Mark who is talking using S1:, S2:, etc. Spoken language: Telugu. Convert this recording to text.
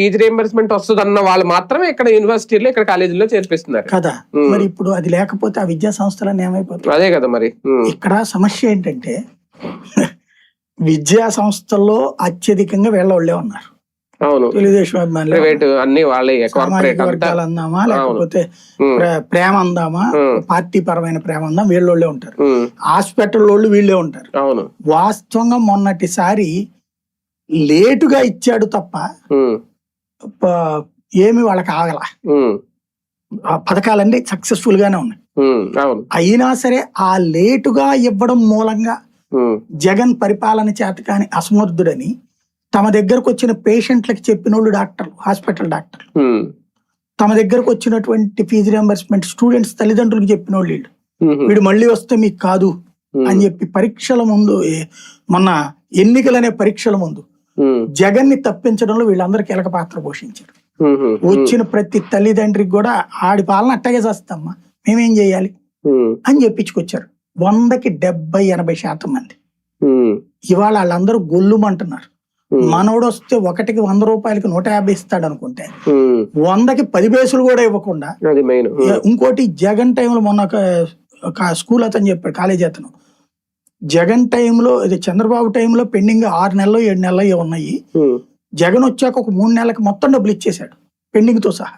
S1: ఫీజు రియంబర్స్మెంట్ వస్తుంది అన్న వాళ్ళు మాత్రమే ఇక్కడ యూనివర్సిటీలో ఇక్కడ కాలేజీలో చేర్పిస్తున్నారు
S2: కదా. మరి ఇప్పుడు అది లేకపోతే ఆ విద్యా సంస్థలన్నీ ఏమైపోతాయి?
S1: అదే కదా మరి.
S2: ఇక్కడ సమస్య ఏంటంటే విద్యా సంస్థల్లో అత్యధికంగా వీళ్ళే ఉన్నారు.
S1: అవును,
S2: తెలుగుదేశం అభిమానులు
S1: అన్ని వాళ్ళే.
S2: సామాజిక వర్గాలు అందామా లేకపోతే ప్రేమ అందామా, పార్టీ పరమైన ప్రేమ అందాం, వీళ్ళోళ్ళే ఉంటారు. హాస్పిటల్ వాళ్ళు వీళ్ళే ఉంటారు.
S1: అవును,
S2: వాస్తవంగా మొన్నటిసారి లేటుగా ఇచ్చాడు తప్ప ఏమి వాళ్ళకి ఆగల. పథకాలన్నీ సక్సెస్ఫుల్ గానే ఉన్నాయి. అయినా సరే ఆ లేటుగా ఇవ్వడం మూలంగా జగన్ పరిపాలన చేతకాని అసమర్థుడని తమ దగ్గరకు వచ్చిన పేషెంట్లకు చెప్పిన వాళ్ళు డాక్టర్లు, హాస్పిటల్ డాక్టర్లు, తమ దగ్గరకు వచ్చినటువంటి ఫీజు రియంబర్స్మెంట్ స్టూడెంట్స్ తల్లిదండ్రులకు చెప్పిన వాళ్ళు వీడు మళ్ళీ వస్తే మీకు కాదు అని చెప్పి పరీక్షల ముందు, మొన్న ఎన్నికలనే పరీక్షల ముందు జగన్ ని తప్పించడంలో వీళ్ళందరూ కీలక పాత్ర పోషించారు. వచ్చిన ప్రతి తల్లిదండ్రికి కూడా ఆడి పాలన అట్టగే చేస్తామ్మా, మేమేం చేయాలి అని చెప్పించుకొచ్చారు. 100కి 70-80% మంది ఇవాళ వాళ్ళందరూ గొల్లుమంటున్నారు. మనోడు వస్తే 1కి 100 రూపాయలకి 150 ఇస్తాడు అనుకుంటే 100కి 10 పైసలు కూడా ఇవ్వకుండా. ఇంకోటి జగన్ టైంలో మొన్న ఒక స్కూల్ అతను చెప్పాడు, కాలేజీ అతను, జగన్ టైంలో ఇది చంద్రబాబు టైంలో పెండింగ్ 6 నెలలు 7 నెలలు ఉన్నాయి, జగన్ వచ్చాక ఒక 3 నెలలకు మొత్తం డబ్బులు ఇచ్చేశాడు పెండింగ్ తో సహా.